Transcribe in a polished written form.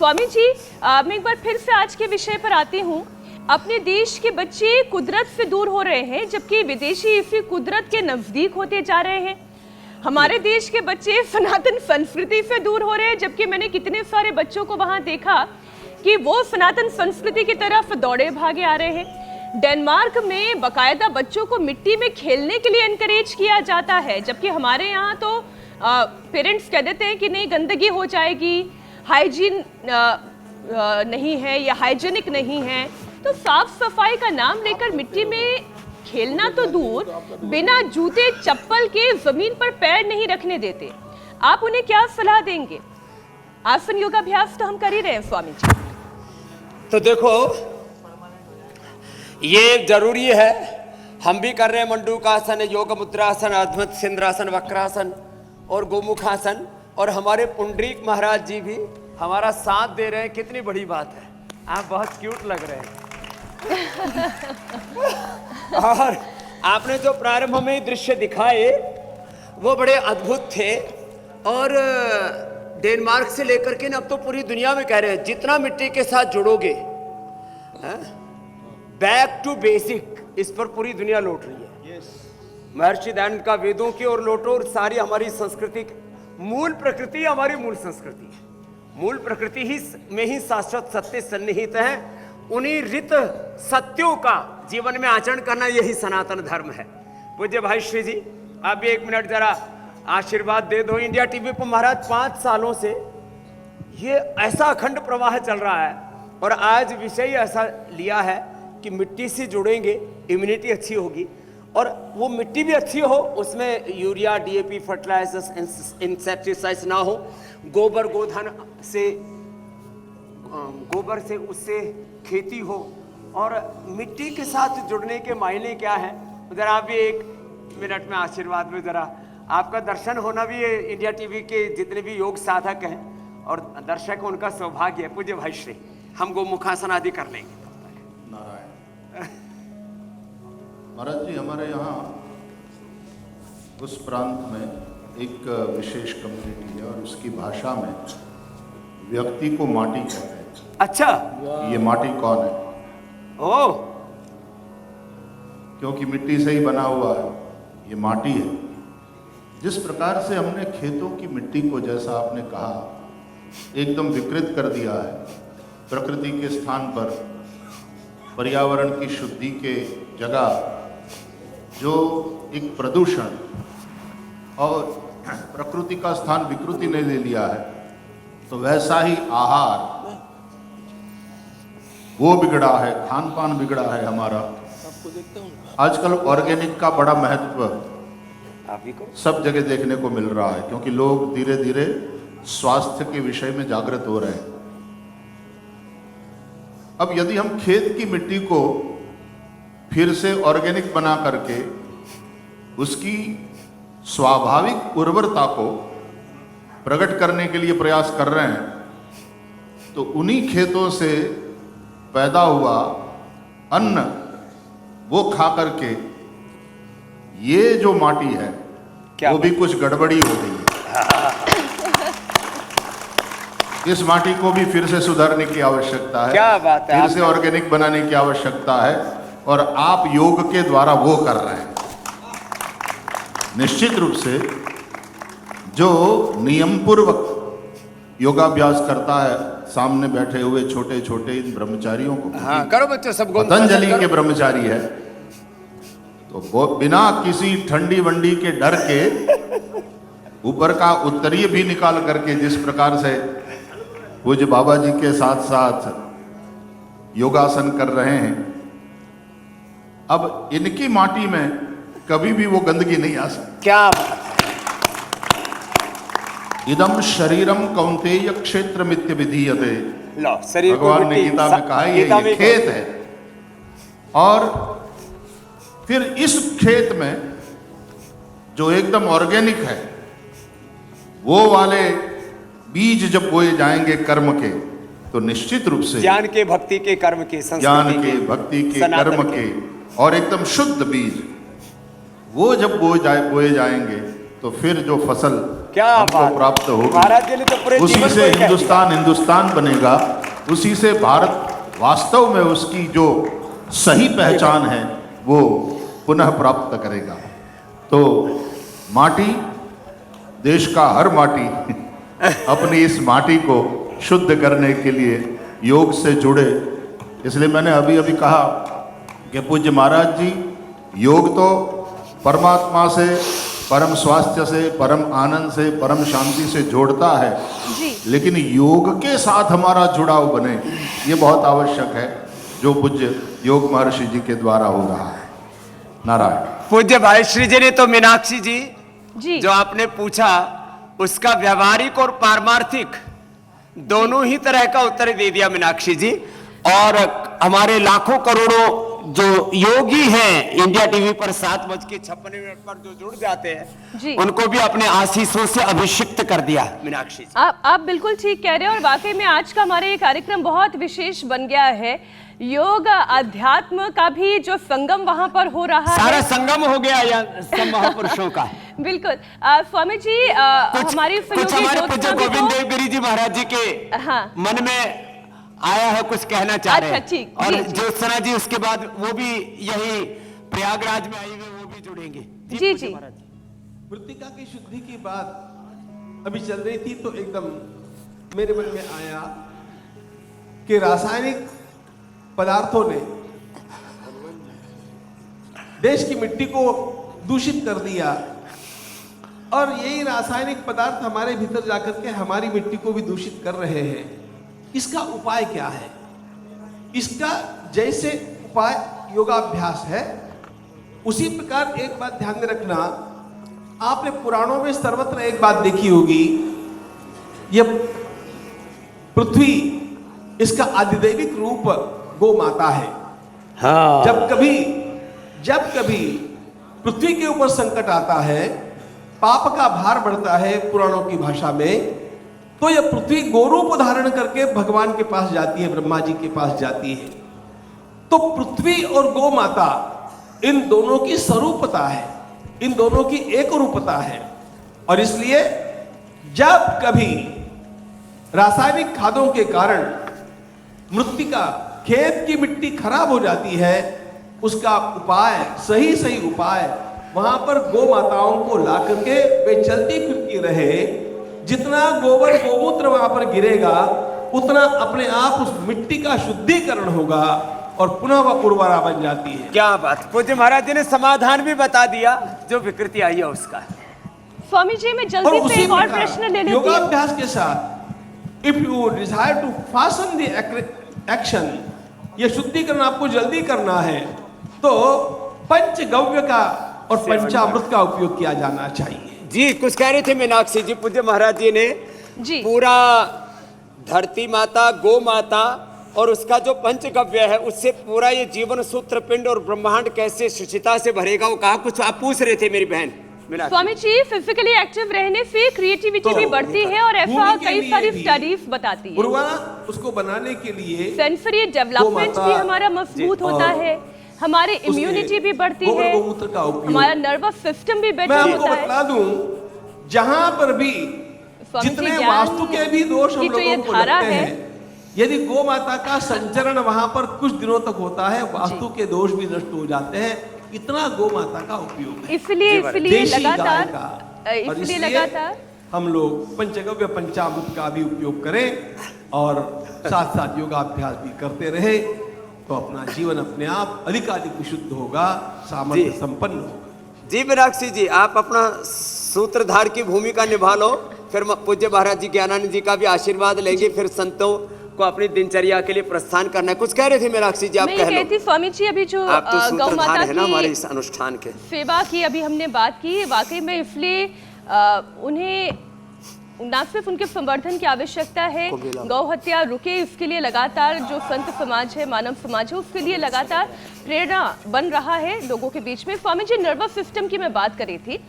स्वामी जी, मैं एक बार फिर से आज के विषय पर आती हूँ। अपने देश के बच्चे कुदरत से दूर हो रहे हैं, जबकि विदेशी इसी कुदरत के नजदीक होते जा रहे हैं। हमारे देश के बच्चे सनातन संस्कृति से दूर हो रहे हैं, जबकि मैंने कितने सारे बच्चों को वहां देखा कि वो सनातन संस्कृति की तरफ दौड़े भागे आ रहे हैं। डेनमार्क में बकायदा बच्चों को मिट्टी में खेलने के लिए एनकरेज किया जाता है, जबकि हमारे यहाँ तो पेरेंट्स कह देते हैं कि नहीं, गंदगी हो जाएगी, हाइजीन नहीं है या हाइजीनिक नहीं है। तो साफ सफाई का नाम लेकर मिट्टी में खेलना तो दूर, बिना जूते चप्पल के जमीन पर पैर नहीं रखने देते। आप उन्हें क्या सलाह देंगे? आसन योगाभ्यास तो हम कर ही रहे हैं स्वामी जी। तो देखो, ये जरूरी है, हम भी कर रहे हैं मंडूकासन, योग मुद्रासन, अद्भुत सिंद्रासन, वक्रासन और गोमुखासन, और हमारे पुंडरीक महाराज जी भी हमारा साथ दे रहे हैं। कितनी बड़ी बात है, आप बहुत क्यूट लग रहे हैं। और आपने जो प्रारंभ में दृश्य दिखाए वो बड़े अद्भुत थे, और डेनमार्क से लेकर के ना अब तो पूरी दुनिया में कह रहे हैं, जितना मिट्टी के साथ जुड़ोगे, बैक टू बेसिक, इस पर पूरी दुनिया लौट रही है। महर्षि दयानंद का वेदों की ओर लौटो, और सारी हमारी संस्कृति, मूल प्रकृति हमारी मूल संस्कृति है। मूल प्रकृति ही में ही शाश्वत सत्य सन्निहित है। उन्हीं रित सत्यों का जीवन में आचरण करना, यही सनातन धर्म है। पूज्य भाई श्री जी, आप भी एक मिनट जरा आशीर्वाद दे दो। इंडिया टीवी पर महाराज 5 सालों से ये ऐसा अखंड प्रवाह चल रहा है, और आज विषय ऐसा लिया है कि मिट्टी से जुड़ेंगे, इम्यूनिटी अच्छी होगी, और वो मिट्टी भी अच्छी हो, उसमें यूरिया, डीएपी, फर्टिलाइजर्स, इंसेक्टिसाइड्स ना हो, गोबर गोधन से, गोबर से उससे खेती हो, और मिट्टी के साथ जुड़ने के मायने क्या है, जरा आप भी एक मिनट में आशीर्वाद में, जरा आपका दर्शन होना भी ये इंडिया टीवी के जितने भी योग साधक हैं और दर्शक हैं, उनका सौभाग्य है। पूज्य भाई श्री, हम गोमुखासन आदि कर लेंगे। नारायण महाराज जी, हमारे यहाँ उस प्रांत में एक विशेष कम्युनिटी है, और उसकी भाषा में व्यक्ति को माटी कहते हैं। अच्छा, ये माटी कौन है? ओ, क्योंकि मिट्टी से ही बना हुआ है, ये माटी है। जिस प्रकार से हमने खेतों की मिट्टी को, जैसा आपने कहा, एकदम विकृत कर दिया है, प्रकृति के स्थान पर पर्यावरण की शुद्धि के जगह जो एक प्रदूषण और प्रकृति का स्थान विकृति ने ले लिया है, तो वैसा ही आहार वो बिगड़ा है, खान पान बिगड़ा है हमारा। आजकल ऑर्गेनिक का बड़ा महत्व सब जगह देखने को मिल रहा है, क्योंकि लोग धीरे धीरे स्वास्थ्य के विषय में जागृत हो रहे हैं। अब यदि हम खेत की मिट्टी को फिर से ऑर्गेनिक बना करके उसकी स्वाभाविक उर्वरता को प्रकट करने के लिए प्रयास कर रहे हैं, तो उन्हीं खेतों से पैदा हुआ अन्न वो खा करके ये जो माटी है वो भी कुछ गड़बड़ी हो गई है। इस माटी को भी फिर से सुधारने की आवश्यकता है। क्या बात है, फिर से ऑर्गेनिक बनाने की आवश्यकता है, और आप योग के द्वारा वो कर रहे हैं। निश्चित रूप से जो नियम पूर्वक योगाभ्यास करता है, सामने बैठे हुए छोटे छोटे इन ब्रह्मचारियों को, हाँ, करो बच्चों, सब पतंजलि के ब्रह्मचारी है, तो वो बिना किसी ठंडी वंडी के डर के ऊपर का उत्तरीय भी निकाल करके, जिस प्रकार से पूज्य बाबा जी के साथ साथ योगासन कर रहे हैं, अब इनकी माटी में कभी भी वो गंदगी नहीं आ सकती। क्या इदम शरीरम कौन्तेय क्षेत्र मित्य विधीयते, शरीर भगवान ने गीता में कहा ये खेत है। और फिर इस खेत में जो एकदम ऑर्गेनिक है, वो वाले बीज जब बोए जाएंगे कर्म के, तो निश्चित रूप से ज्ञान के, भक्ति के, कर्म के, ज्ञान के, भक्ति के, कर्म के, और एकदम शुद्ध बीज वो जब बोए जाएंगे, तो फिर जो फसल क्या हमको बात। प्राप्त होगी, महाराज जी ने तो पूरे उसी जीवन से को ही कह दिया। हिंदुस्तान बनेगा, उसी से भारत वास्तव में उसकी जो सही पहचान है वो पुनः प्राप्त करेगा। तो माटी, देश का हर माटी अपनी इस माटी को शुद्ध करने के लिए योग से जुड़े। इसलिए मैंने अभी अभी कहा कि पूज्य महाराज जी, योग तो परमात्मा से, परम स्वास्थ्य से, परम आनंद से, परम शांति से जोड़ता है, जी लेकिन योग के साथ हमारा जुड़ाव बने ये बहुत आवश्यक है, जो पूज्य योग महर्षि जी के द्वारा हो रहा है। नारायण। पूज्य भाई श्री जी ने तो मीनाक्षी जी जी जो आपने पूछा उसका व्यवहारिक और पारमार्थिक दोनों ही तरह का उत्तर दे दिया मीनाक्षी जी। और हमारे लाखों करोड़ों जो योगी हैं इंडिया टीवी पर 7:56 पर जो जुड़ जाते जी। हैं उनको भी अपने आशीषों से अभिषिक्त कर दिया मीनाक्षी जी। आप बिल्कुल ठीक कह रहे हैं और वाकई में आज का हमारा ये कार्यक्रम बहुत विशेष बन गया है। योग अध्यात्म का भी जो संगम वहां पर हो रहा सारा है, संगम हो गया यहाँ सब महापुरुषों का। बिल्कुल। स्वामी जी हमारी कुछ सहयोगी हमारे ज्योत्सना पूज्य भी गोविंद तो- देव गिरी जी महाराज जी के हाँ मन में आया है, कुछ कहना चाह रहे हैं। अच्छा, ठीक, और जी, जी। ज्योत्सना जी उसके बाद वो भी यही प्रयागराज में आई हुई वो भी जुड़ेंगे। जी, पूज्य जी। महाराज जी। मृतिका की शुद्धि की बात अभी चल रही थी तो एकदम मेरे मन में आया कि रासायनिक पदार्थों ने देश की मिट्टी को दूषित कर दिया और यही रासायनिक पदार्थ हमारे भीतर जाकर के हमारी मिट्टी को भी दूषित कर रहे हैं। इसका उपाय क्या है? इसका जैसे उपाय योगाभ्यास है, उसी प्रकार एक बात ध्यान में रखना, आपने पुराणों में सर्वत्र एक बात देखी होगी, यह पृथ्वी, इसका आधिदैविक रूप गौ माता है। हाँ जब कभी पृथ्वी के ऊपर संकट आता है, पाप का भार बढ़ता है पुराणों की भाषा में, तो यह पृथ्वी गोरूप धारण करके भगवान के पास जाती है, ब्रह्मा जी के पास जाती है। तो पृथ्वी और गौ माता इन दोनों की स्वरूपता है, इन दोनों की एक रूपता है। और इसलिए जब कभी रासायनिक खादों के कारण मृत्तिका, खेत की मिट्टी खराब हो जाती है, उसका उपाय, सही उपाय, वहां पर गौ माताओं को ला करके वे चलती फिरती रहे। जितना गोबर गोमूत्र वहां पर गिरेगा उतना अपने आप उस मिट्टी का शुद्धिकरण होगा और पुनः वह उर्वरा बन जाती है। क्या बात। पूज्य महाराज जी ने समाधान भी बता दिया जो विकृति आई है उसका। स्वामी जी मैं और जल्दी से उसी एक और प्रकार प्रश्न ले लेती हूँ। योगाभ्यास के साथ if you desire to fast the action, यह शुद्धिकरण आपको जल्दी करना है, तो पंचगव्य का और पंचामृत का उपयोग किया जाना चाहिए। जी कुछ कह रहे थे मीनाक्षी जी। पूज्य महाराज जी ने जी पूरा धरती माता, गौ माता और उसका जो पंचगव्य है उससे पूरा ये जीवन सूत्र, पिंड और ब्रह्मांड कैसे शुचिता से भरेगा वो कहा। कुछ आप पूछ रहे थे मेरी बहन मीनाक्षी। स्वामी जी, फिजिकली एक्टिव रहने से क्रिएटिविटी तो भी बढ़ती है और ऐसा भूमि के कई लिए सारी भी स्टडीज बताती है। उर्वरा उसको बनाने के लिए सेंसरी डेवलपमेंट गौ भी माता हमारा मजबूत और होता है, हमारी उसके इम्यूनिटी भी बढ़ती गोबर है, गोमूत्र का उपयोग। हमारा नर्वस सिस्टम भी मैं बेटर आपको होता है। बता दूं, जहां पर भी स्वामी जी, जितने ज्ञान वास्तु के भी दोष हम की जो ये लोगों को धारा लगते है, हैं, यदि गौ माता का संचरण वहां पर कुछ दिनों तक होता है, वास्तु के दोष भी नष्ट हो जाते हैं। इतना गौ माता का उपयोग है, इसलिए देशी गाय लगातार का। और इसलिए इसलिए लगातार हम लोग पंचगव्य पंचामृत का भी उपयोग करें और साथ साथ योगाभ्यास भी करते रहे, तो अपना जीवन अपने आप अधिकाधिक विशुद्ध होगा, सामर्थ्य जी। संपन्न होगा। जी मीनाक्षी जी, आप अपना सूत्रधार की भूमिका निभा लो, फिर पूज्य महाराज जी ज्ञानानंद जी का भी आशीर्वाद लेंगे, फिर संतों को अपनी दिनचर्या के लिए प्रस्थान करना है। कुछ कह रहे थे मीनाक्षी जी, आप मैं कह ये लो। कहती स्वामी जी, अभी जो आप तो गौ सूत्रधार माता है ना हमारे की इस अनुष्ठान के। सेवा की अभी हमने बात की, वाकई में इसलिए उन्हें न सिर्फ उनके संवर्धन की आवश्यकता है, गौ हत्या रुके इसके लिए लगातार जो संत समाज है, मानव समाज है, उसके लिए लगातार प्रेरणा बन रहा है लोगों के बीच में। स्वामी जी, नर्वस सिस्टम की मैं बात कर रही थी